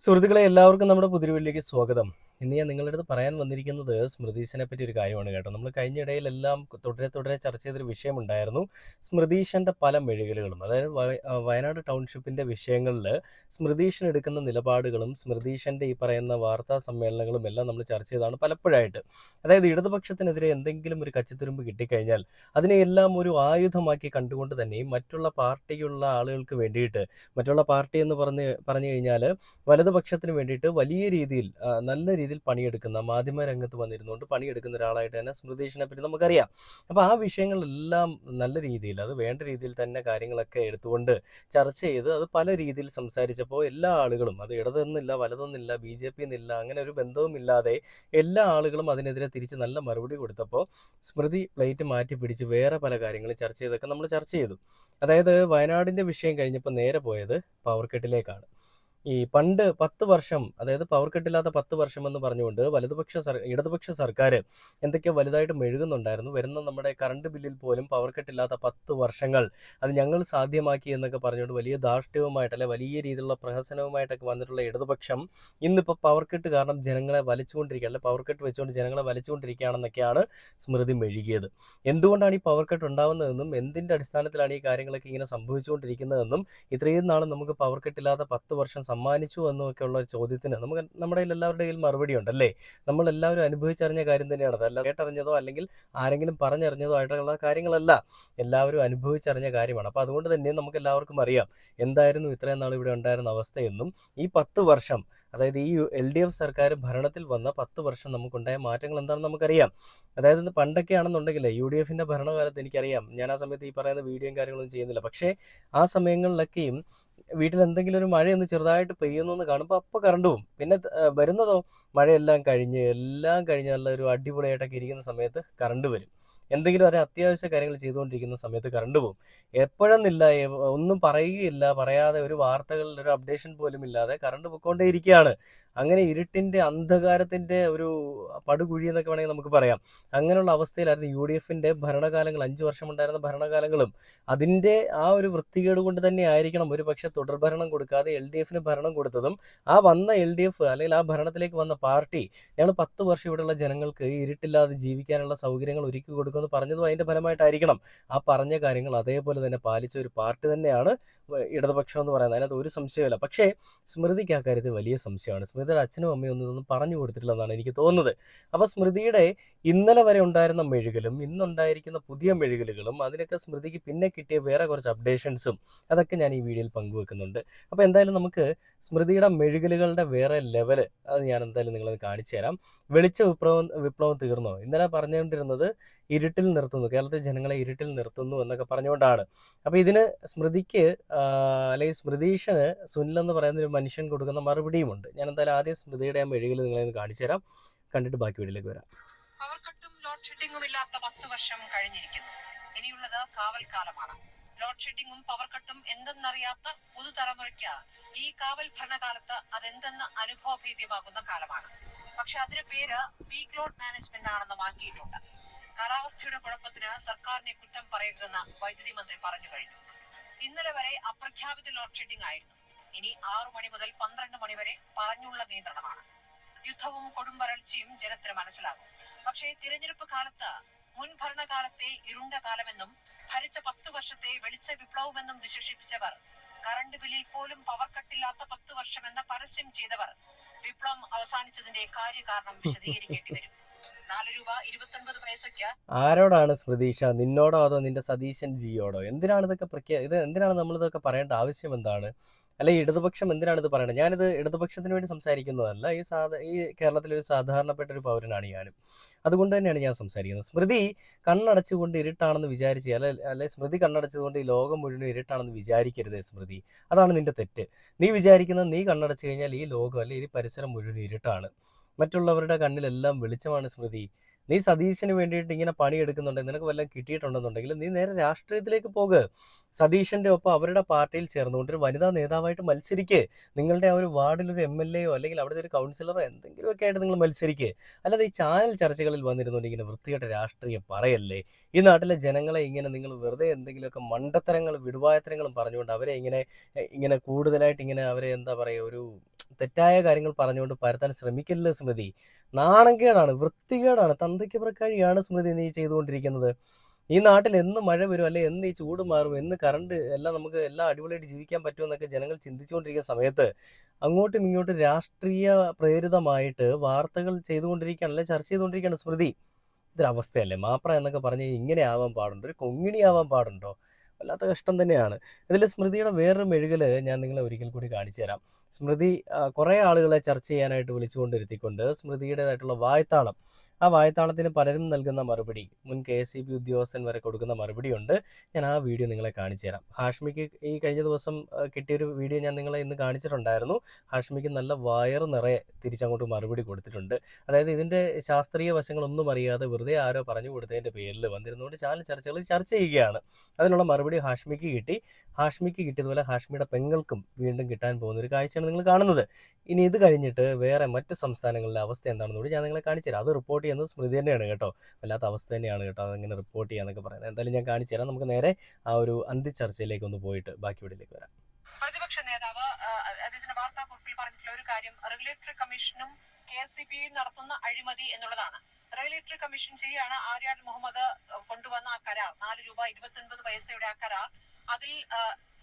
സുഹൃത്തുക്കളെ എല്ലാവർക്കും നമ്മുടെ പുതിരുവിലേക്ക് സ്വാഗതം. ഇന്ന് ഞാൻ നിങ്ങളുടെ അടുത്ത് പറയാൻ വന്നിരിക്കുന്നത് സ്മൃതീശനെ പറ്റി ഒരു കാര്യമാണ് കേട്ടോ. നമ്മൾ കഴിഞ്ഞ ഇടയിലെല്ലാം തുടരെ ചർച്ച ചെയ്തൊരു വിഷയമുണ്ടായിരുന്നു. സ്മൃതീശൻ്റെ പല മെഴുകലുകളും, അതായത് വയനാട് ടൗൺഷിപ്പിൻ്റെ വിഷയങ്ങളിൽ സ്മൃതീശൻ എടുക്കുന്ന നിലപാടുകളും സ്മൃതീശൻ്റെ ഈ പറയുന്ന വാർത്താ സമ്മേളനങ്ങളും എല്ലാം നമ്മൾ ചർച്ച ചെയ്തതാണ് പലപ്പോഴായിട്ട്. അതായത് ഇടതുപക്ഷത്തിനെതിരെ എന്തെങ്കിലും ഒരു കച്ചിത്തുരുമ്പ് കിട്ടിക്കഴിഞ്ഞാൽ അതിനെയെല്ലാം ഒരു ആയുധമാക്കി കണ്ടുകൊണ്ട് തന്നെ മറ്റുള്ള പാർട്ടിയുള്ള ആളുകൾക്ക് വേണ്ടിയിട്ട്, മറ്റുള്ള പാർട്ടി എന്ന് പറഞ്ഞു കഴിഞ്ഞാൽ വലതുപക്ഷത്തിന് വേണ്ടിയിട്ട് വലിയ രീതിയിൽ നല്ല രീതിയിൽ പണിയെടുക്കുന്ന മാധ്യമരംഗത്ത് വന്നിരുന്നുകൊണ്ട് പണിയെടുക്കുന്ന ഒരാളായിട്ട് തന്നെ സ്മൃതീഷിനെ പറ്റി നമുക്കറിയാം. അപ്പോൾ ആ വിഷയങ്ങളെല്ലാം നല്ല രീതിയിൽ, അത് വേണ്ട രീതിയിൽ തന്നെ കാര്യങ്ങളൊക്കെ എടുത്തുകൊണ്ട് ചർച്ച ചെയ്ത് അത് പല രീതിയിൽ സംസാരിച്ചപ്പോൾ എല്ലാ ആളുകളും, അത് ഇടതെന്നില്ല വലതൊന്നില്ല BJP എന്നില്ല, അങ്ങനെ ഒരു ബന്ധവുമില്ലാതെ എല്ലാ ആളുകളും അതിനെതിരെ തിരിച്ച് നല്ല മറുപടി കൊടുത്തപ്പോൾ സ്മൃതി പ്ലേറ്റ് മാറ്റി പിടിച്ച് വേറെ പല കാര്യങ്ങളും ചർച്ച ചെയ്തൊക്കെ നമ്മൾ ചർച്ച ചെയ്തു. അതായത് വയനാടിൻ്റെ വിഷയം കഴിഞ്ഞപ്പോൾ നേരെ പോയത് പവർ കട്ടിലേക്കാണ്. ഈ പണ്ട് 10 വർഷം, അതായത് പവർ കട്ടില്ലാത്ത 10 വർഷം എന്ന് പറഞ്ഞുകൊണ്ട് ഇടതുപക്ഷ സർക്കാർ എന്തൊക്കെയോ വലുതായിട്ട് മെഴുകുന്നുണ്ടായിരുന്നു. വരുന്ന നമ്മുടെ കറണ്ട് ബില്ലിൽ പോലും പവർ കട്ടില്ലാത്ത 10 വർഷങ്ങൾ അത് ഞങ്ങൾ സാധ്യമാക്കി എന്നൊക്കെ പറഞ്ഞുകൊണ്ട് വലിയ ധാർഷ്ട്യവുമായിട്ട്, അല്ലെ വലിയ രീതിയിലുള്ള പ്രഹസനവുമായിട്ടൊക്കെ വന്നിട്ടുള്ള ഇടതുപക്ഷം ഇന്നിപ്പോൾ പവർ കട്ട് കാരണം ജനങ്ങളെ വലിച്ചുകൊണ്ടിരിക്കുക, അല്ലെ പവർ കട്ട് വെച്ചുകൊണ്ട് ജനങ്ങളെ വലിച്ചുകൊണ്ടിരിക്കുകയാണെന്നൊക്കെയാണ് സ്മൃതി മെഴുകിയത്. എന്തുകൊണ്ടാണ് ഈ പവർ കട്ട് ഉണ്ടാവുന്നതെന്നും എന്തിൻ്റെ അടിസ്ഥാനത്തിലാണ് ഈ കാര്യങ്ങളൊക്കെ ഇങ്ങനെ സംഭവിച്ചുകൊണ്ടിരിക്കുന്നതെന്നും ഇത്രയും നാളും നമുക്ക് പവർ കട്ടില്ലാത്ത 10 വർഷം സമ്മാനിച്ചു എന്നൊക്കെ ഉള്ള ഒരു ചോദ്യത്തിന് നമ്മുടെ എല്ലാവരുടെ കയ്യിൽ മറുപടി ഉണ്ടല്ലേ. നമ്മളെല്ലാവരും അനുഭവിച്ചറിഞ്ഞ കാര്യം തന്നെയാണ്. അതല്ല കേട്ടറിഞ്ഞതോ അല്ലെങ്കിൽ ആരെങ്കിലും പറഞ്ഞറിഞ്ഞതോ ആയിട്ടുള്ള കാര്യങ്ങളല്ല, എല്ലാവരും അനുഭവിച്ചറിഞ്ഞ കാര്യമാണ്. അപ്പോൾ അതുകൊണ്ട് തന്നെ നമുക്ക് എല്ലാവർക്കും അറിയാം എന്തായിരുന്നു ഇത്രയും നാൾ ഇവിടെ ഉണ്ടായിരുന്ന അവസ്ഥയെന്നും. ഈ 10 വർഷം, അതായത് ഈ LDF സർക്കാർ ഭരണത്തിൽ വന്ന 10 വർഷം നമുക്കുണ്ടായ മാറ്റങ്ങൾ എന്താണെന്ന് നമുക്കറിയാം. അതായത് പണ്ടൊക്കെ ആണെന്നുണ്ടെങ്കിൽ UDFൻ്റെ ഭരണകാലത്ത് എനിക്കറിയാം, ഞാൻ ആ സമയത്ത് ഈ പറയുന്ന വീഡിയോയും കാര്യങ്ങളൊന്നും ചെയ്യുന്നില്ല, പക്ഷേ ആ സമയങ്ങളിലൊക്കെയും വീട്ടിൽ എന്തെങ്കിലും ഒരു മഴയൊന്ന് ചെറുതായിട്ട് പെയ്യുന്നു എന്ന് കാണുമ്പോൾ അപ്പോൾ കറണ്ട് പോകും. പിന്നെ വരുന്നതോ മഴയെല്ലാം കഴിഞ്ഞ് എല്ലാം കഴിഞ്ഞുള്ള ഒരു അടിപൊളിയായിട്ടൊക്കെ ഇരിക്കുന്ന സമയത്ത് കറണ്ട് വരും. എന്തെങ്കിലും ഒരു അത്യാവശ്യ കാര്യങ്ങൾ ചെയ്തുകൊണ്ടിരിക്കുന്ന സമയത്ത് കറണ്ട് പോകും. എപ്പോഴെന്നില്ല, ഒന്നും പറയുകയില്ല, പറയാതെ ഒരു വാർത്തകളിൽ ഒരു അപ്ഡേഷൻ പോലും ഇല്ലാതെ കറണ്ട് പൊയ്ക്കൊണ്ടേ ഇരിക്കുകയാണ്. അങ്ങനെ ഇരുട്ടിൻ്റെ അന്ധകാരത്തിൻ്റെ ഒരു പടുകുഴി എന്നൊക്കെ വേണമെങ്കിൽ നമുക്ക് പറയാം. അങ്ങനെയുള്ള അവസ്ഥയിലായിരുന്നു UDFൻ്റെ ഭരണകാലങ്ങൾ, 5 വർഷമുണ്ടായിരുന്ന ഭരണകാലങ്ങളും. അതിൻ്റെ ആ ഒരു വൃത്തികേട് കൊണ്ട് തന്നെ ആയിരിക്കണം ഒരു പക്ഷേ തുടർഭരണം കൊടുക്കാതെ LDFന് ഭരണം കൊടുത്തതും. ആ വന്ന LDF, അല്ലെങ്കിൽ ആ ഭരണത്തിലേക്ക് വന്ന പാർട്ടി, ഞങ്ങൾ 10 വർഷം ഇവിടെയുള്ള ജനങ്ങൾക്ക് ഇരുട്ടില്ലാതെ ജീവിക്കാനുള്ള സൗകര്യങ്ങൾ ഒരുക്കി കൊടുക്കുമെന്ന് പറഞ്ഞതും അതിൻ്റെ ഫലമായിട്ടായിരിക്കണം. ആ പറഞ്ഞ കാര്യങ്ങൾ അതേപോലെ തന്നെ പാലിച്ച ഒരു പാർട്ടി തന്നെയാണ് ഇടതുപക്ഷം എന്ന് പറയുന്നത്, അതിനകത്ത് ഒരു സംശയമില്ല. പക്ഷേ സ്മൃതിക്ക് ആ കാര്യത്തിൽ വലിയ സംശയമാണ്. സ്മൃതിയുടെ അച്ഛനും അമ്മയും ഒന്നും പറഞ്ഞു കൊടുത്തിട്ടില്ലെന്നാണ് എനിക്ക് തോന്നുന്നത്. അപ്പോൾ സ്മൃതിയുടെ ഇന്നലെ വരെ ഉണ്ടായിരുന്ന മെഴുകലും ഇന്നുണ്ടായിരിക്കുന്ന പുതിയ മെഴുകലുകളും അതിനൊക്കെ സ്മൃതിക്ക് പിന്നെ കിട്ടിയ വേറെ കുറച്ച് അപ്ഡേഷൻസും അതൊക്കെ ഞാൻ ഈ വീഡിയോയിൽ പങ്കുവെക്കുന്നുണ്ട്. അപ്പോൾ എന്തായാലും നമുക്ക് സ്മൃതിയുടെ മെഴുകലുകളുടെ വേറെ ലെവല് അത് ഞാൻ എന്തായാലും നിങ്ങളത് കാണിച്ചു തരാം. വിപ്ലവം തീർന്നോ? ഇന്നലെ പറഞ്ഞുകൊണ്ടിരുന്നത് ഇരുട്ടിൽ നിർത്തുന്നു, കേരളത്തിലെ ജനങ്ങളെ ഇരുട്ടിൽ നിർത്തുന്നു എന്നൊക്കെ പറഞ്ഞുകൊണ്ടാണ്. അപ്പോൾ ഇതിന് സ്മൃതിക്ക് അല്ലെങ്കിൽ സ്മൃതീഷന് സുനിൽ എന്ന് പറയുന്ന ഒരു മനുഷ്യൻ കൊടുക്കുന്ന മറുപടിയുമുണ്ട്. ഞാൻ എന്തായാലും ആദ്യം സ്മൃതിയുടെ ആ മെഴുകൽ നിങ്ങളെ കാണിച്ചു തരാം, കണ്ടിട്ട് ബാക്കി വീട്ടിലേക്ക് വരാം. പവർ കട്ടും ലോഡ് ഷെഡിങ്ങും ഇല്ലാത്ത 10 വർഷം കഴിഞ്ഞിരിക്കുന്നു. ഇനിയുള്ളത് കാവൽക്കാലമാണ്. ലോഡ് ഷെഡിങ്ങും പവർ കട്ടും എന്തെന്നറിയാത്ത പുതുതലമുറയ്ക്ക് ഈ കാവൽ ഭരണകാലത്ത് അതെന്തെന്ന് അനുഭവഭേദ്യമാകുന്ന കാലമാണ്. പക്ഷെ അതിന് പേര് പീക്ക് ലോഡ് മാനേജ്മെന്റ് ആണെന്ന് മാറ്റിയിട്ടുണ്ട്. കാലാവസ്ഥയുടെ കുഴപ്പത്തിന് സർക്കാരിനെ കുറ്റം പറയരുതെന്ന് വൈദ്യുതി മന്ത്രി പറഞ്ഞു കഴിഞ്ഞു. ഇന്നലെ വരെ അപ്രഖ്യാപിത ലോഡ് ഷെഡിംഗ് ആയിരുന്നു. ഇനി 6 മണി മുതൽ 12 മണി വരെ പറഞ്ഞുള്ള നിയന്ത്രണമാണ്. യുദ്ധവും കൊടുംവരൾച്ചയും ജനത്തിന് മനസ്സിലാകും. പക്ഷേ തിരഞ്ഞെടുപ്പ് കാലത്ത് മുൻ ഭരണകാലത്തെ ഇരുണ്ട കാലമെന്നും ഭരിച്ച 10 വർഷത്തെ വെളിച്ച വിപ്ലവമെന്നും വിശേഷിപ്പിച്ചവർ, കറണ്ട് ബില്ലിൽ പോലും പവർ കട്ടില്ലാത്ത 10 വർഷം എന്ന പരസ്യം ചെയ്തവർ വിപ്ലവം അവസാനിച്ചതിന്റെ കാര്യകാരണം വിശദീകരിക്കേണ്ടി വരും. 4 രൂപ 29 പൈസയ്ക്ക് ആരോടാണ് സ്മൃതീഷ? നിന്നോടോ അതോ നിന്റെ സതീശൻ ജിയോടോ? എന്തിനാണ് ഇത് എന്തിനാണ് നമ്മളിതൊക്കെ പറയേണ്ട ആവശ്യം എന്താണ്? അല്ലെ ഇടതുപക്ഷം എന്തിനാണ് ഇത് പറയേണ്ടത്? ഞാനിത് ഇടതുപക്ഷത്തിന് വേണ്ടി സംസാരിക്കുന്നതല്ല. ഈ കേരളത്തിലെ ഒരു സാധാരണപ്പെട്ട ഒരു പൗരനാണ് ഞാനും. അതുകൊണ്ട് തന്നെയാണ് ഞാൻ സംസാരിക്കുന്നത്. സ്മൃതി കണ്ണടച്ചുകൊണ്ട് ഇരുട്ടാണെന്ന് വിചാരിച്ച്, അല്ലെ സ്മൃതി കണ്ണടച്ചതുകൊണ്ട് ഈ ലോകം മുഴുവൻ ഇരുട്ടാണെന്ന് വിചാരിക്കരുതേ സ്മൃതി. അതാണ് നിന്റെ തെറ്റ്. നീ വിചാരിക്കുന്നത് നീ കണ്ണടച്ചു കഴിഞ്ഞാൽ ഈ ലോകം, അല്ലെ ഈ പരിസരം മുഴുവൻ ഇരുട്ടാണ്. മറ്റുള്ളവരുടെ കണ്ണിലെല്ലാം വെളിച്ചമാണ് സ്മൃതി. നീ സതീശന് വേണ്ടിയിട്ട് ഇങ്ങനെ പണിയെടുക്കുന്നുണ്ടെങ്കിൽ, നിനക്ക് വല്ലതും കിട്ടിയിട്ടുണ്ടെന്നുണ്ടെങ്കിൽ നീ നേരെ രാഷ്ട്രീയത്തിലേക്ക് പോക്. സതീശൻ്റെ ഒപ്പം അവരുടെ പാർട്ടിയിൽ ചേർന്നുകൊണ്ട് ഒരു വനിതാ നേതാവായിട്ട് മത്സരിക്ക്. നിങ്ങളുടെ ആ ഒരു വാർഡിലൊരു MLA അല്ലെങ്കിൽ അവിടുത്തെ ഒരു കൗൺസിലറോ എന്തെങ്കിലുമൊക്കെ ആയിട്ട് നിങ്ങൾ മത്സരിക്ക്. അല്ലാതെ ഈ ചാനൽ ചർച്ചകളിൽ വന്നിരുന്നുകൊണ്ട് ഇങ്ങനെ വൃത്തികെട്ട രാഷ്ട്രീയം പറയല്ലേ. ഈ നാട്ടിലെ ജനങ്ങളെ ഇങ്ങനെ നിങ്ങൾ വെറുതെ എന്തെങ്കിലുമൊക്കെ മണ്ടത്തരങ്ങളും വിടുവായത്തരങ്ങളും പറഞ്ഞുകൊണ്ട് അവരെ ഇങ്ങനെ കൂടുതലായിട്ട് ഇങ്ങനെ അവരെ എന്താ പറയുക, ഒരു തെറ്റായ കാര്യങ്ങൾ പറഞ്ഞുകൊണ്ട് പരത്താൻ ശ്രമിക്കല്ലേ സ്മൃതി. നാണക്കേടാണ്, വൃത്തികേടാണ്, തന്തയ്ക്ക് പ്രക്കാഴിയാണ് സ്മൃതി നീ ചെയ്തുകൊണ്ടിരിക്കുന്നത്. ഈ നാട്ടിൽ എന്ന് മഴ വരും, അല്ലെ എന്ന് ഈ ചൂട് മാറും, എന്ന് കറണ്ട് എല്ലാം നമുക്ക് എല്ലാം അടിപൊളിയായിട്ട് ജീവിക്കാൻ പറ്റുമെന്നൊക്കെ ജനങ്ങൾ ചിന്തിച്ചുകൊണ്ടിരിക്കുന്ന സമയത്ത് അങ്ങോട്ടും ഇങ്ങോട്ടും രാഷ്ട്രീയ പ്രേരിതമായിട്ട് വാർത്തകൾ ചെയ്തുകൊണ്ടിരിക്കുകയാണ്, അല്ലെ ചർച്ച ചെയ്തുകൊണ്ടിരിക്കുകയാണ് സ്മൃതി. ഇതൊരവസ്ഥയല്ലേ? മാപ്ര എന്നൊക്കെ പറഞ്ഞ് ഇങ്ങനെ ആവാൻ പാടുണ്ടോ? ഒരു കൊങ്ങിണി ആവാൻ പാടുണ്ടോ? വല്ലാത്ത കഷ്ടം തന്നെയാണ്. ഇതിൽ സ്മൃതിയുടെ വേറൊരു മെഴുകല് ഞാൻ നിങ്ങളെ ഒരിക്കൽ കൂടി കാണിച്ചു തരാം. സ്മൃതി കുറേ ആളുകളെ ചർച്ച ചെയ്യാനായിട്ട് വിളിച്ചുകൊണ്ടിരുത്തിക്കൊണ്ട് സ്മൃതിയുടേതായിട്ടുള്ള വായ്ത്താളം, ആ വായ്ത്താളത്തിന് പലരും നൽകുന്ന മറുപടി, മുൻ KSEB ഉദ്യോഗസ്ഥൻ വരെ കൊടുക്കുന്ന മറുപടിയുണ്ട്. ഞാൻ ആ വീഡിയോ നിങ്ങളെ കാണിച്ചു തരാം. ഹാഷ്മിക്ക് ഈ കഴിഞ്ഞ ദിവസം കിട്ടിയൊരു വീഡിയോ ഞാൻ നിങ്ങളെ ഇന്ന് കാണിച്ചിട്ടുണ്ടായിരുന്നു. ഹാഷ്മിക്ക് നല്ല വയറ് നിറയെ തിരിച്ചങ്ങോട്ട് മറുപടി കൊടുത്തിട്ടുണ്ട്. അതായത് ഇതിൻ്റെ ശാസ്ത്രീയ വശങ്ങളൊന്നും അറിയാതെ വെറുതെ ആരോ പറഞ്ഞു കൊടുത്തതിൻ്റെ പേരിൽ വന്നിരുന്നുകൊണ്ട് ചാനൽ ചർച്ചകൾ ചർച്ച ചെയ്യുകയാണ്. അതിനുള്ള മറുപടി ഹാഷ്മിക്ക് കിട്ടി. ഹാഷ്മിക്ക് കിട്ടിയതുപോലെ ഹാഷ്മിയുടെ പെങ്ങൾക്കും വീണ്ടും കിട്ടാൻ പോകുന്ന ഒരു കാഴ്ചയാണ് നിങ്ങൾ കാണുന്നത്. ഇനി ഇത് കഴിഞ്ഞിട്ട് വേറെ മറ്റ് സംസ്ഥാനങ്ങളിലെ അവസ്ഥ എന്താണെന്ന് കൂടി ഞാൻ നിങ്ങളെ കാണിച്ചു തരാം. അത് റിപ്പോർട്ട് ചെയ്യുന്നത് സ്മൃതി തന്നെയാണ് കേട്ടോ. വല്ലാത്ത അവസ്ഥ തന്നെയാണ് കേട്ടോ അതങ്ങനെ റിപ്പോർട്ട് ചെയ്യാന്നൊക്കെ പറയുന്നത്. എന്തായാലും ഞാൻ കാണിച്ചു തരാം. നമുക്ക് നേരെ ആ ഒരു അന്ത്യചർച്ചയിലേക്ക് ഒന്ന് പോയിട്ട് ബാക്കി വീട്ടിലേക്ക് വരാം. പ്രതിപക്ഷ നേതാവ് അദ്ദേഹത്തിന്റെ വാർത്താക്കുറിപ്പിൽ പറഞ്ഞിട്ടുള്ള ഒരു കാര്യം റെഗുലേറ്ററി കമ്മീഷനും KSEB നടത്തുന്ന അഴിമതി എന്നുള്ളതാണ്. റെഗുലേറ്ററി കമ്മീഷൻ ശരിയാണ്, ആര്യാട് മുഹമ്മദ് കൊണ്ടുവന്ന ആ കരാർ, 4 രൂപ 29 പൈസയുടെ ആ കരാർ, അതിൽ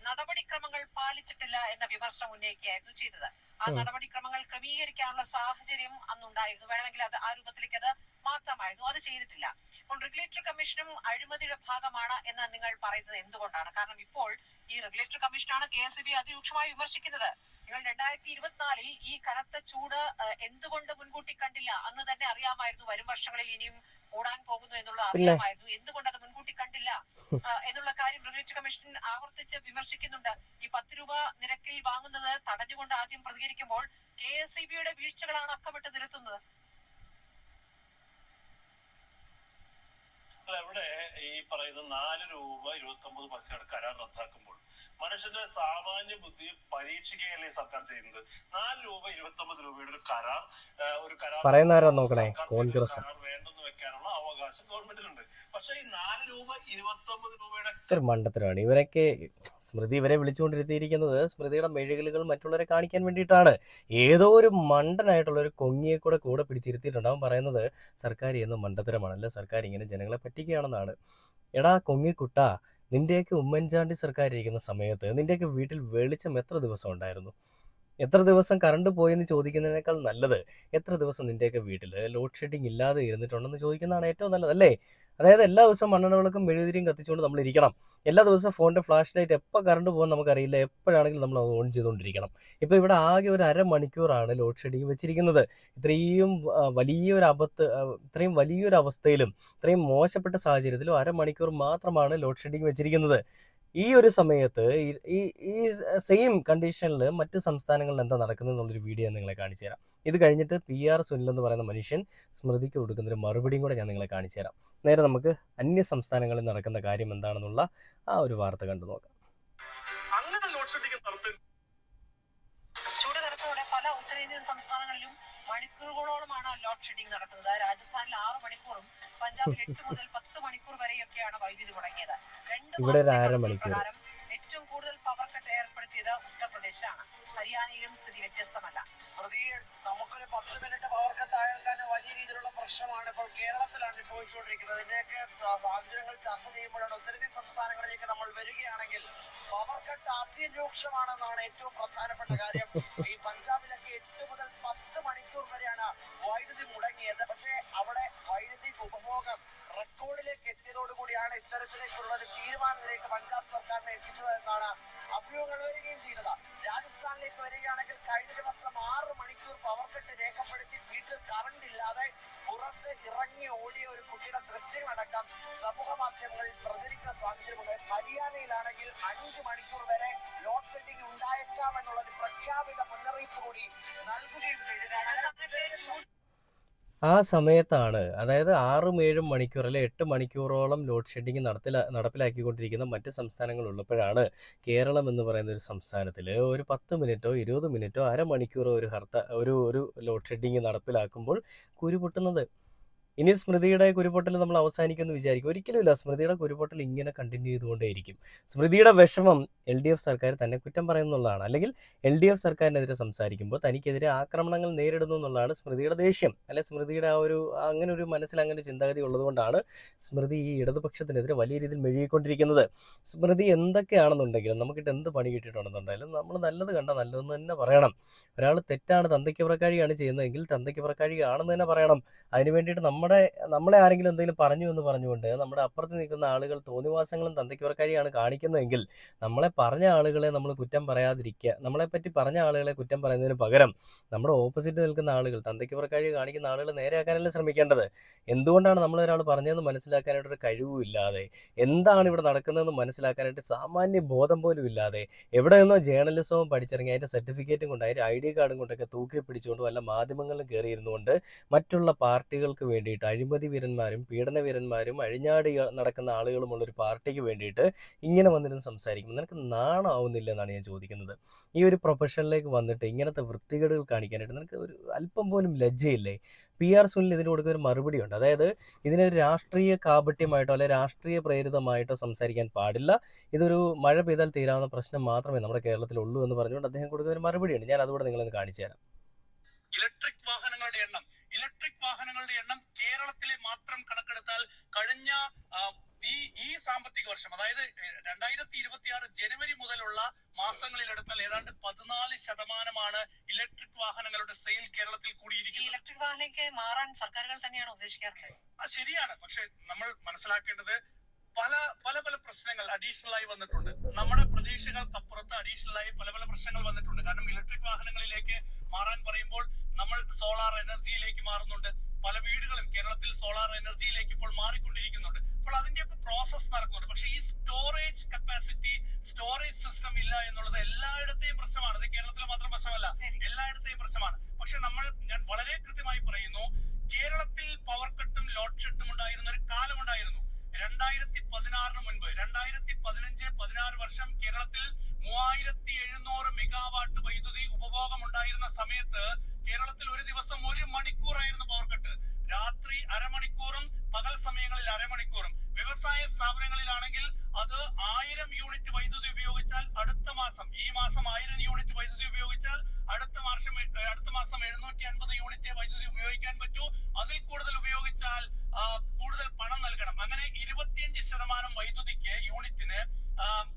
നടപടിക്രമങ്ങൾ പാലിച്ചിട്ടില്ല എന്ന വിമർശനം ഉന്നയിക്കുകയായിരുന്നു ചെയ്തത്. ആ നടപടിക്രമങ്ങൾ ക്രമീകരിക്കാനുള്ള സാഹചര്യം അന്നുണ്ടായിരുന്നു. വേണമെങ്കിൽ അത് ആ രൂപത്തിലേക്ക് അത് മാറ്റാമായിരുന്നു. അത് ചെയ്തിട്ടില്ല. അപ്പോൾ റെഗുലേറ്ററി കമ്മീഷനും അഴിമതിയുടെ ഭാഗമാണ് എന്ന് നിങ്ങൾ പറയുന്നത് എന്തുകൊണ്ടാണ്? കാരണം ഇപ്പോൾ ഈ റെഗുലേറ്ററി കമ്മീഷനാണ് KSEB അതിരൂക്ഷമായി വിമർശിക്കുന്നത്. നിങ്ങൾ 2024 ഈ കനത്ത ചൂട് എന്തുകൊണ്ട് മുൻകൂട്ടി കണ്ടില്ല? അന്ന് തന്നെ അറിയാമായിരുന്നു വരും വർഷങ്ങളിൽ ഇനിയും കൂടാൻ പോകുന്നു എന്നുള്ളത് അറിയാമായിരുന്നു. എന്തുകൊണ്ട് അത് മുൻകൂട്ടി കണ്ടില്ല എന്നുള്ള കാര്യം റെഗുലേറ്ററി കമ്മീഷൻ ആവർത്തിച്ച് വിമർശിക്കുന്നുണ്ട്. ഈ 10 രൂപ നിരക്കിൽ വാങ്ങുന്നത് തടഞ്ഞുകൊണ്ട് ആദ്യം പ്രതികരിക്കുമ്പോൾ KSEBയുടെ വീഴ്ചകളാണ് അക്കമിട്ട് നിരത്തുന്നത്. ഇവിടെ ഈ പറയുന്ന 4 രൂപ 29 പൈസയുടെ കരാർ റദ്ദാക്കുമ്പോൾ മനുഷ്യന്റെ സാമാന്യ ബുദ്ധി പരീക്ഷിക്കുകയല്ലേ സർക്കാർ ചെയ്യുന്നത്? 4 രൂപ 29 രൂപയുടെ ഒരു കരാർ വേണ്ടെന്ന് വെക്കാനുള്ള അവകാശം ഗവൺമെന്റിനുണ്ട്. പക്ഷെ ഈ 4 രൂപ 29 രൂപയുടെ മണ്ടത്തരമാണ് ഇവരൊക്കെ. സ്മൃതി ഇവരെ വിളിച്ചുകൊണ്ടിരുത്തിയിരിക്കുന്നത് സ്മൃതിയുടെ മെഴുകലുകൾ മറ്റുള്ളവരെ കാണിക്കാൻ വേണ്ടിയിട്ടാണ്. ഏതോ ഒരു മണ്ടനായിട്ടുള്ള ഒരു കൊങ്ങിയെ കൂടെ പിടിച്ചിരുത്തിയിട്ടുണ്ടാവും പറയുന്നത് സർക്കാർ ചെയ്യുന്ന മണ്ടത്തരമാണ്, അല്ല സർക്കാർ ഇങ്ങനെ ജനങ്ങളെ പറ്റിക്കുകയാണെന്നാണ്. എടാ കൊങ്ങിക്കുട്ടാ, നിന്റെയൊക്കെ ഉമ്മൻചാണ്ടി സർക്കാർ ഇരിക്കുന്ന സമയത്ത് നിന്റെയൊക്കെ വീട്ടിൽ വെളിച്ചം എത്ര ദിവസം ഉണ്ടായിരുന്നു? എത്ര ദിവസം കറണ്ട് പോയെന്ന് ചോദിക്കുന്നതിനേക്കാൾ നല്ലത് എത്ര ദിവസം നിന്റെയൊക്കെ വീട്ടിൽ ലോഡ് ഷെഡിങ് ഇല്ലാതെ ഇരുന്നിട്ടുണ്ടെന്ന് ചോദിക്കുന്നതാണ് ഏറ്റവും നല്ലത്, അല്ലേ? അതായത് എല്ലാ ദിവസവും മണ്ണെണ്ണ വിളക്കും മെഴുകുതിരിയും കത്തിച്ചുകൊണ്ട് നമ്മൾ ഇരിക്കണം. എല്ലാ ദിവസവും ഫോണിൻ്റെ ഫ്ലാഷ് ലൈറ്റ് എപ്പോൾ കറണ്ട് പോകുമെന്ന് നമുക്കറിയില്ല, എപ്പോഴാണെങ്കിലും നമ്മൾ അത് ഓൺ ചെയ്തുകൊണ്ടിരിക്കണം. ഇപ്പോൾ ഇവിടെ ആകെ ഒരു അരമണിക്കൂറാണ് ലോഡ് ഷെഡിങ് വെച്ചിരിക്കുന്നത്. ഇത്രയും വലിയൊരു അവസ്ഥയിലും ഇത്രയും മോശപ്പെട്ട സാഹചര്യത്തിലും അരമണിക്കൂർ മാത്രമാണ് ലോഡ് ഷെഡിങ് വെച്ചിരിക്കുന്നത്. ഈ ഒരു സമയത്ത് ഈ ഈ സെയിം കണ്ടീഷനിൽ മറ്റ് സംസ്ഥാനങ്ങളിൽ എന്താ നടക്കുന്നത് എന്നുള്ളൊരു വീഡിയോ ഞാൻ നിങ്ങളെ കാണിച്ചു തരാം. ഇത് കഴിഞ്ഞിട്ട് PR സുനിൽ എന്ന് പറയുന്ന മനുഷ്യൻ സ്മൃതിക്ക് കൊടുക്കുന്നൊരു മറുപടിയും കൂടെ ഞാൻ നിങ്ങളെ കാണിച്ചു തരാം. നേരെ നമുക്ക് അന്യ സംസ്ഥാനങ്ങളിൽ നടക്കുന്ന കാര്യം എന്താണെന്നുള്ള ആ ഒരു വാർത്ത കണ്ടു നോക്കാം. ചൂട് കനത്തോടെ പല ഉത്തരേന്ത്യൻ സംസ്ഥാനങ്ങളിലും മണിക്കൂറുകളോളമാണ് ലോഡ് ഷെഡിംഗ് നടക്കുന്നത്. രാജസ്ഥാനിൽ 6 മണിക്കൂറും പഞ്ചാബിൽ 8 മുതൽ 10 മണിക്കൂർ വരെയൊക്കെയാണ് വൈദ്യുതി മുടങ്ങിയത്. 2 മാസത്തെ പ്രകാരം ഏറ്റവും കൂടുതൽ പവർ കട്ട് ഏർപ്പെടുത്തിയത് ഉത്തർപ്രദേശാണ്. ഹരിയാനയിലും സ്ഥിതി വ്യത്യസ്തമല്ല. സ്മൃതിയെ നമുക്കൊരു 10 മിനിറ്റ് പവർ കട്ട് ആയാൽ തന്നെ വലിയ രീതിയിലുള്ള പ്രശ്നമാണ് ഇപ്പോൾ കേരളത്തിലാണ് അനുഭവിച്ചുകൊണ്ടിരിക്കുന്നത്. ഇതിന്റെയൊക്കെ സാഹചര്യങ്ങൾ ചർച്ച ചെയ്യുമ്പോഴാണ് ഉത്തരേന്ത്യൻ സംസ്ഥാനങ്ങളിലേക്ക് നമ്മൾ വരികയാണെങ്കിൽ പവർ കട്ട് അതിരൂക്ഷമാണെന്നാണ് ഏറ്റവും പ്രധാനപ്പെട്ട കാര്യം. ഈ പഞ്ചാബിലൊക്കെ 8 മുതൽ 10 മണിക്കൂർ വരെയാണ് വൈദ്യുതി മുടങ്ങിയത്. പക്ഷേ അവിടെ വൈദ്യുതി ഉപഭോഗം റെക്കോർഡിലേക്ക് എത്തിയതോടുകൂടിയാണ് ഇത്തരത്തിലേക്കുള്ള ഒരു തീരുമാനത്തിലേക്ക് പഞ്ചാബ് സർക്കാരിനെ എത്തിച്ചത് എന്നാണ് അഭ്യൂഹങ്ങൾ വരികയും ചെയ്തത്. രാജസ്ഥാനിലേക്ക് വരികയാണെങ്കിൽ കഴിഞ്ഞ ദിവസം 6 മണിക്കൂർ പവർ കട്ട് രേഖപ്പെടുത്തി വീട്ടിൽ കറണ്ട് ഇല്ലാതെ പുറത്ത് ഇറങ്ങി ഓടിയ ഒരു കുട്ടിയുടെ ദൃശ്യങ്ങളടക്കം സമൂഹ മാധ്യമങ്ങളിൽ പ്രചരിക്കുന്ന സാഹചര്യമുണ്ട്. ഹരിയാനയിലാണെങ്കിൽ 5 മണിക്കൂർ വരെ ലോഡ് ഷെഡിംഗ് ഉണ്ടായേക്കാം എന്നുള്ള ഒരു പ്രഖ്യാപിത മുന്നറിയിപ്പ് കൂടി നൽകുകയും ചെയ്തതാണ്. ആ സമയത്താണ്, അതായത് 6-7 മണിക്കൂർ അല്ലെ 8 മണിക്കൂറോളം ലോഡ് ഷെഡിങ് നടപ്പിലാക്കിക്കൊണ്ടിരിക്കുന്ന മറ്റ് സംസ്ഥാനങ്ങളുള്ളപ്പോഴാണ് കേരളം എന്ന് പറയുന്ന ഒരു സംസ്ഥാനത്തിൽ ഒരു 10 മിനിറ്റോ 20 മിനിറ്റോ അരമണിക്കൂറോ ഒരു ലോഡ് ഷെഡിങ് നടപ്പിലാക്കുമ്പോൾ കുരു പൊട്ടുന്നത്. ഇനി സ്മൃതിയുടെ കുരുപൊട്ടൽ നമ്മൾ അവസാനിക്കുമെന്ന് വിചാരിക്കും. ഒരിക്കലുമില്ല. സ്മൃതിയുടെ കുരുപൊട്ടൽ ഇങ്ങനെ കണ്ടിന്യൂ ചെയ്തുകൊണ്ടേയിരിക്കും. സ്മൃതിയുടെ വിഷമം എൽഡിഎഫ് സർക്കാർ തന്നെ കുറ്റം പറയുന്നുള്ളതാണ്. അല്ലെങ്കിൽ എൽഡിഎഫ് സർക്കാരിനെതിരെ സംസാരിക്കുമ്പോൾ തനിക്കെതിരെ ആക്രമണങ്ങൾ നേരിടുന്നു എന്നുള്ളതാണ് സ്മൃതിയുടെ ദേഷ്യം. അല്ലെ സ്മൃതിയുടെ അങ്ങനെ ഒരു മനസ്സിൽ അങ്ങനെ ഒരു ചിന്താഗതി ഉള്ളതുകൊണ്ടാണ് സ്മൃതി ഈ ഇടതുപക്ഷത്തിനെതിരെ വലിയ രീതിയിൽ മെഴുകിക്കൊണ്ടിരിക്കുന്നത്. സ്മൃതി എന്തൊക്കെയാണെന്നുണ്ടെങ്കിലും നമുക്കിട്ട് എന്ത് പണി കിട്ടിയിട്ടുണ്ടെന്നുണ്ടെങ്കിലും നമ്മൾ നല്ലത് കണ്ടാൽ നല്ലതെന്ന് തന്നെ പറയണം. ഒരാൾ തെറ്റാണ്, തന്തയ്ക്ക് പുറക്കാഴിയാണ് ചെയ്യുന്നതെങ്കിൽ തന്തയ്ക്ക് പുറക്കാഴിയാണെന്ന് തന്നെ പറയണം. അതിന് വേണ്ടിയിട്ട് നമ്മളെ ആരെങ്കിലും എന്തെങ്കിലും പറഞ്ഞു എന്ന് പറഞ്ഞുകൊണ്ട് നമ്മുടെ അപ്പുറത്ത് നിൽക്കുന്ന ആളുകൾ തോന്നിവാസങ്ങളും തന്തയ്ക്ക് പുറക്കാഴിയാണ് കാണിക്കുന്നതെങ്കിൽ നമ്മളെ പറഞ്ഞ ആളുകളെ നമ്മൾ കുറ്റം പറയാതിരിക്കുക. നമ്മളെപ്പറ്റി പറഞ്ഞ ആളുകളെ കുറ്റം പറയുന്നതിന് പകരം നമ്മുടെ ഓപ്പോസിറ്റ് നിൽക്കുന്ന ആളുകൾ, തന്തയ്ക്ക് പുറക്കാഴി കാണിക്കുന്ന ആളുകൾ നേരെയാക്കാനല്ലേ ശ്രമിക്കേണ്ടത്. എന്തുകൊണ്ടാണ് നമ്മളൊരാൾ പറഞ്ഞതെന്ന് മനസ്സിലാക്കാനായിട്ടൊരു കഴിവുമില്ലാതെ, എന്താണ് ഇവിടെ നടക്കുന്നതെന്ന് മനസ്സിലാക്കാനായിട്ട് സാമാന്യ ബോധം പോലും ഇല്ലാതെ, എവിടെ നിന്നോ ജേർണലിസവും പഠിച്ചിറങ്ങി അതിൻ്റെ സർട്ടിഫിക്കറ്റും കൊണ്ട് അതിൻ്റെ ID കാർഡും കൊണ്ടൊക്കെ തൂക്കി പിടിച്ചുകൊണ്ട് വല്ല മാധ്യമങ്ങളിലും കയറിയിരുന്നുകൊണ്ട് മറ്റുള്ള പാർട്ടികൾക്ക് വേണ്ടിയിട്ട് അഴിമതി വീരന്മാരും പീഡന വീരന്മാരും അഴിഞ്ഞാടി നടക്കുന്ന ആളുകളുമുള്ളൊരു പാർട്ടിക്ക് വേണ്ടിയിട്ട് ഇങ്ങനെ വന്നിരുന്ന് സംസാരിക്കുമ്പോൾ നിനക്ക് നാണമാവുന്നില്ല എന്നാണ് ഞാൻ ചോദിക്കുന്നത്. ഈ ഒരു പ്രൊഫഷനിലേക്ക് വന്നിട്ട് ഇങ്ങനത്തെ വൃത്തികേടുകൾ കാണിക്കാനായിട്ട് നിനക്ക് ഒരു അല്പം പോലും ലജ്ജയില്ലേ? PR സുനിൽ ഇതിന് കൊടുക്കുന്ന ഒരു മറുപടിയുണ്ട്. അതായത് ഇതിനെ ഒരു രാഷ്ട്രീയ കാപട്യമായിട്ടോ അല്ലെ രാഷ്ട്രീയ പ്രേരിതമായിട്ടോ സംസാരിക്കാൻ പാടില്ല. ഇതൊരു മഴ പെയ്താൽ തീരാവുന്ന പ്രശ്നം മാത്രമേ നമ്മുടെ കേരളത്തിലുള്ളൂ എന്ന് പറഞ്ഞുകൊണ്ട് അദ്ദേഹം കൊടുക്കുന്ന ഒരു മറുപടിയുണ്ട്. ഞാൻ അതുകൂടെ നിങ്ങളൊന്ന് കാണിച്ചു തരാം. ഇലക്ട്രിക് വാഹനങ്ങളുടെ എണ്ണം കേരളത്തിലെ മാത്രം കണക്കെടുത്താൽ കഴിഞ്ഞ ഈ സാമ്പത്തിക വർഷം, അതായത് 2026 ജനുവരി മുതലുള്ള മാസങ്ങളിലെടുത്താൽ ഏതാണ്ട് 14% ഇലക്ട്രിക് വാഹനങ്ങളുടെ സെയിൽ കേരളത്തിൽ കൂടിയിരിക്കുന്നത്. ഇലക്ട്രിക് വാഹനಕ್ಕೆ മാറാൻ സർക്കാരുകൾ തന്നെയാണ് ഉദ്ദേശിക്കാറുള്ളത്. ശരിയാണ്. പക്ഷെ നമ്മൾ മനസ്സിലാക്കേണ്ടത് പല പല പല പ്രശ്നങ്ങൾ അഡീഷണൽ ആയി വന്നിട്ടുണ്ട്. നമ്മുടെ പ്രതീക്ഷകൾക്കപ്പുറത്ത് അഡീഷണൽ ആയി പല പല പ്രശ്നങ്ങൾ വന്നിട്ടുണ്ട്. കാരണം ഇലക്ട്രിക് വാഹനങ്ങളിലേക്ക് മാറാൻ പറയുമ്പോൾ നമ്മൾ സോളാർ എനർജിയിലേക്ക് മാറുന്നുണ്ട്. പല വീടുകളും കേരളത്തിൽ സോളാർ എനർജിയിലേക്ക് ഇപ്പോൾ മാറിക്കൊണ്ടിരിക്കുന്നുണ്ട്. അപ്പോൾ അതിന്റെയൊക്കെ പ്രോസസ് നടക്കുന്നുണ്ട്. പക്ഷെ ഈ സ്റ്റോറേജ് കപ്പാസിറ്റി, സ്റ്റോറേജ് സിസ്റ്റം ഇല്ല എന്നുള്ളത് എല്ലായിടത്തെയും പ്രശ്നമാണ്. ഇത് കേരളത്തിൽ മാത്രം പ്രശ്നമല്ല, എല്ലായിടത്തെയും പ്രശ്നമാണ്. പക്ഷെ ഞാൻ വളരെ കൃത്യമായി പറയുന്നു, കേരളത്തിൽ പവർ കട്ടും ലോഡ് ഷെഡും ഉണ്ടായിരുന്ന ഒരു കാലമുണ്ടായിരുന്നു. 2016 മുൻപ് 2015-16 വർഷം കേരളത്തിൽ 3700 മെഗാവാട്ട് വൈദ്യുതി ഉപഭോഗം ഉണ്ടായിരുന്ന സമയത്ത് കേരളത്തിൽ ഒരു ദിവസം 1 മണിക്കൂറായിരുന്നു പവർ കട്ട്. രാത്രി അരമണിക്കൂറും പകൽ സമയങ്ങളിൽ അരമണിക്കൂറും. വ്യവസായ സ്ഥാപനങ്ങളിലാണെങ്കിൽ അത് 1000 യൂണിറ്റ് വൈദ്യുതി ഉപയോഗിച്ചാൽ അടുത്ത മാസം, ഈ മാസം 1000 യൂണിറ്റ് വൈദ്യുതി ഉപയോഗിച്ചാൽ അടുത്ത മാസം 750 യൂണിറ്റ് വൈദ്യുതി ഉപയോഗിക്കാൻ പറ്റൂ. അതിൽ കൂടുതൽ ഉപയോഗിച്ചാൽ കൂടുതൽ പണം നൽകണം. അങ്ങനെ 25% വൈദ്യുതിക്ക് യൂണിറ്റിന്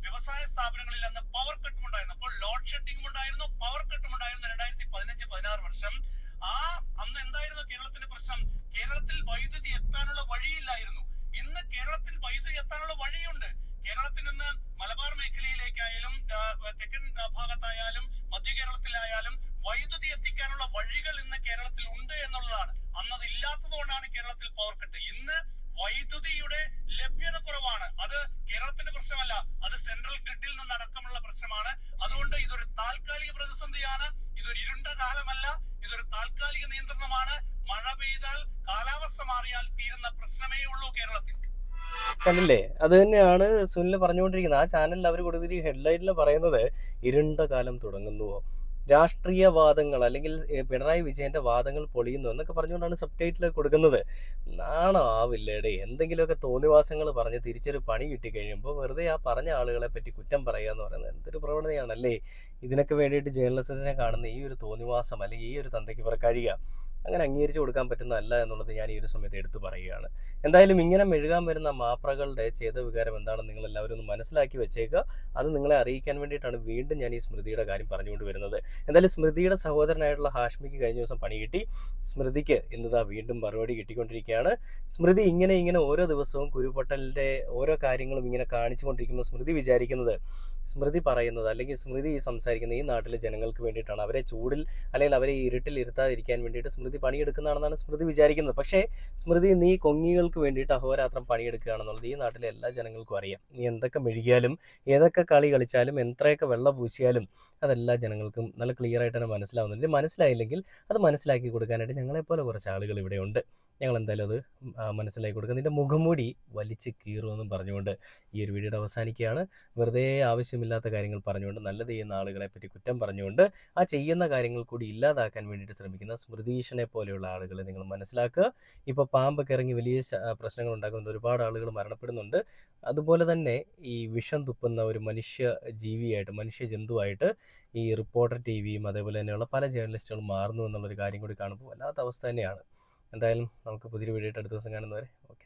വ്യവസായ സ്ഥാപനങ്ങളിൽ അന്ന് പവർ കട്ടും ഉണ്ടായിരുന്നു. അപ്പോൾ ലോഡ് ഷെഡിംഗും ഉണ്ടായിരുന്നു, പവർ കട്ടും ഉണ്ടായിരുന്നു. 2015-16 വർഷം അന്ന് എന്തായിരുന്നു കേരളത്തിന്റെ പ്രശ്നം? കേരളത്തിൽ വൈദ്യുതി എത്താനുള്ള വഴിയില്ലായിരുന്നു. ഇന്ന് കേരളത്തിൽ വൈദ്യുതി എത്താനുള്ള വഴിയുണ്ട്. കേരളത്തിൽ നിന്ന് മലബാർ മേഖലയിലേക്കായാലും തെക്കൻ ഭാഗത്തായാലും മധ്യ കേരളത്തിലായാലും വൈദ്യുതി എത്തിക്കാനുള്ള വഴികൾ ഇന്ന് കേരളത്തിൽ ഉണ്ട് എന്നുള്ളതാണ്. അന്നത് ഇല്ലാത്തത് കൊണ്ടാണ് കേരളത്തിൽ പവർ കട്ട്. ഇന്ന് വൈദ്യുതിയുടെ ലഭ്യത കുറവാണ്. അത് കേരളത്തിന്റെ പ്രശ്നമല്ല, അത് സെൻട്രൽ ഗ്രിഡിൽ നിന്നടക്കമുള്ള പ്രശ്നമാണ്. അതുകൊണ്ട് ഇതൊരു താൽക്കാലിക പ്രതിസന്ധിയാണ്. ഇതൊരു ഇരുണ്ട കാലമല്ല, ഇതൊരു താൽക്കാലിക നിയന്ത്രണമാണ്. മഴ പെയ്താൽ, കാലാവസ്ഥ മാറിയാൽ തീരുന്ന പ്രശ്നമേ ഉള്ളൂ കേരളത്തിൽ. കണ്ടില്ലേ? അത് തന്നെയാണ് സുനിൽ പറഞ്ഞുകൊണ്ടിരിക്കുന്നത്. ആ ചാനലിൽ അവർ കൊടുത്തിട്ട് ഹെഡ്ലൈനിൽ പറയുന്നത് ഇരുണ്ട കാലം തുടങ്ങുന്നുവോ, രാഷ്ട്രീയവാദങ്ങൾ അല്ലെങ്കിൽ പിണറായി വിജയന്റെ വാദങ്ങൾ പൊളിയുന്നു എന്നൊക്കെ പറഞ്ഞുകൊണ്ടാണ് സബ് ടൈറ്റിൽ കൊടുക്കുന്നത്. നാണമാവില്ലേടേ? എന്തെങ്കിലുമൊക്കെ തോന്നിവാസങ്ങൾ പറഞ്ഞ് തിരിച്ചൊരു പണി കിട്ടിക്കഴിയുമ്പോൾ വെറുതെ ആ പറഞ്ഞ ആളുകളെ പറ്റി കുറ്റം പറയുക എന്ന് പറയുന്നത് എന്തൊരു പ്രവണതയാണല്ലേ? ഇതിനൊക്കെ വേണ്ടിയിട്ട് ജേർണലിസത്തിനെ കാണുന്ന ഈ ഒരു തോന്നിവാസം അല്ലെങ്കിൽ ഈ ഒരു തന്തയ്ക്ക് പുറക്കാഴിക അങ്ങനെ അംഗീകരിച്ചു കൊടുക്കാൻ പറ്റുന്നതല്ല എന്നുള്ളത് ഞാൻ ഈ ഒരു സമയത്ത് എടുത്തു പറയുകയാണ്. എന്തായാലും ഇങ്ങനെ മെഴുകാൻ വരുന്ന മാപ്രകളുടെ ചേതവികാരം എന്താണെന്ന് നിങ്ങൾ എല്ലാവരും ഒന്ന് മനസ്സിലാക്കി വെച്ചേക്കുക. അത് നിങ്ങളെ അറിയിക്കാൻ വേണ്ടിയിട്ടാണ് വീണ്ടും ഞാൻ ഈ സ്മൃതിയുടെ കാര്യം പറഞ്ഞുകൊണ്ട് വരുന്നത്. എന്തായാലും സ്മൃതിയുടെ സഹോദരനായിട്ടുള്ള ഹാഷ്മിക്ക് കഴിഞ്ഞ ദിവസം പണി കിട്ടി. സ്മൃതിക്ക് ഇന്നിതാ വീണ്ടും മറുപടി കിട്ടിക്കൊണ്ടിരിക്കുകയാണ്. സ്മൃതി ഇങ്ങനെ ഓരോ ദിവസവും കുരുപൊട്ടലിൻ്റെ ഓരോ കാര്യങ്ങളും ഇങ്ങനെ കാണിച്ചുകൊണ്ടിരിക്കുമ്പോൾ സ്മൃതി വിചാരിക്കുന്നത്, സ്മൃതി പറയുന്നത് അല്ലെങ്കിൽ സ്മൃതി സംസാരിക്കുന്ന ഈ നാട്ടിലെ ജനങ്ങൾക്ക് വേണ്ടിയിട്ടാണ്, അവരെ ചൂടിൽ അല്ലെങ്കിൽ അവരെ ഇരുട്ടിൽ ഇരുത്താതിരിക്കാൻ വേണ്ടിയിട്ട് സ്മൃതി പണിയെടുക്കുന്നതാണെന്നാണ് സ്മൃതി വിചാരിക്കുന്നത്. പക്ഷേ സ്മൃതി, നീ കൊങ്ങികൾക്ക് വേണ്ടിയിട്ട് അഹോരാത്രം പണിയെടുക്കുകയാണെന്നുള്ളത് ഈ നാട്ടിലെ എല്ലാ ജനങ്ങൾക്കും അറിയാം. നീ എന്തൊക്കെ മെഴുകിയാലും ഏതൊക്കെ കളി കളിച്ചാലും എത്രയൊക്കെ വെള്ളം പൂശിയാലും അതെല്ലാ ജനങ്ങൾക്കും നല്ല ക്ലിയർ ആയിട്ട് തന്നെ മനസ്സിലാവുന്നുണ്ട്. മനസ്സിലായില്ലെങ്കിൽ അത് മനസ്സിലാക്കി കൊടുക്കാനായിട്ട് ഞങ്ങളെപ്പോലെ കുറച്ച് ആളുകൾ ഇവിടെ ഉണ്ട്. ഞങ്ങൾ എന്തായാലും അത് മനസ്സിലാക്കി കൊടുക്കുക. നിൻ്റെ മുഖംമൂടി വലിച്ച് കീറുമെന്നും പറഞ്ഞുകൊണ്ട് ഈ ഒരു വീഡിയോയുടെ അവസാനിക്കുകയാണ്. വെറുതെ ആവശ്യമില്ലാത്ത കാര്യങ്ങൾ പറഞ്ഞുകൊണ്ട്, നല്ലത് ചെയ്യുന്ന ആളുകളെ പറ്റി കുറ്റം പറഞ്ഞുകൊണ്ട്, ആ ചെയ്യുന്ന കാര്യങ്ങൾ കൂടി ഇല്ലാതാക്കാൻ വേണ്ടിയിട്ട് ശ്രമിക്കുന്ന സ്മൃതീഷിനെ പോലെയുള്ള ആളുകളെ നിങ്ങൾ മനസ്സിലാക്കുക. ഇപ്പോൾ പാമ്പൊക്കെ ഇറങ്ങി വലിയ പ്രശ്നങ്ങൾ ഉണ്ടാക്കുന്നുണ്ട്, ഒരുപാട് ആളുകൾ മരണപ്പെടുന്നുണ്ട്. അതുപോലെ തന്നെ ഈ വിഷം തുപ്പുന്ന ഒരു മനുഷ്യ ജന്തുവായിട്ട് ഈ റിപ്പോർട്ടർ ടിവിയും അതേപോലെ തന്നെയുള്ള പല ജേർണലിസ്റ്റുകളും മാറുന്നു എന്നുള്ളൊരു കാര്യം കൂടി കാണുമ്പോൾ വല്ലാത്ത അവസ്ഥ തന്നെയാണ്. എന്തായാലും നമുക്ക് പുതിയൊരു വീഡിയോ ആയിട്ട് അടുത്ത ദിവസം കാണുന്നവരെ ഓക്കെ.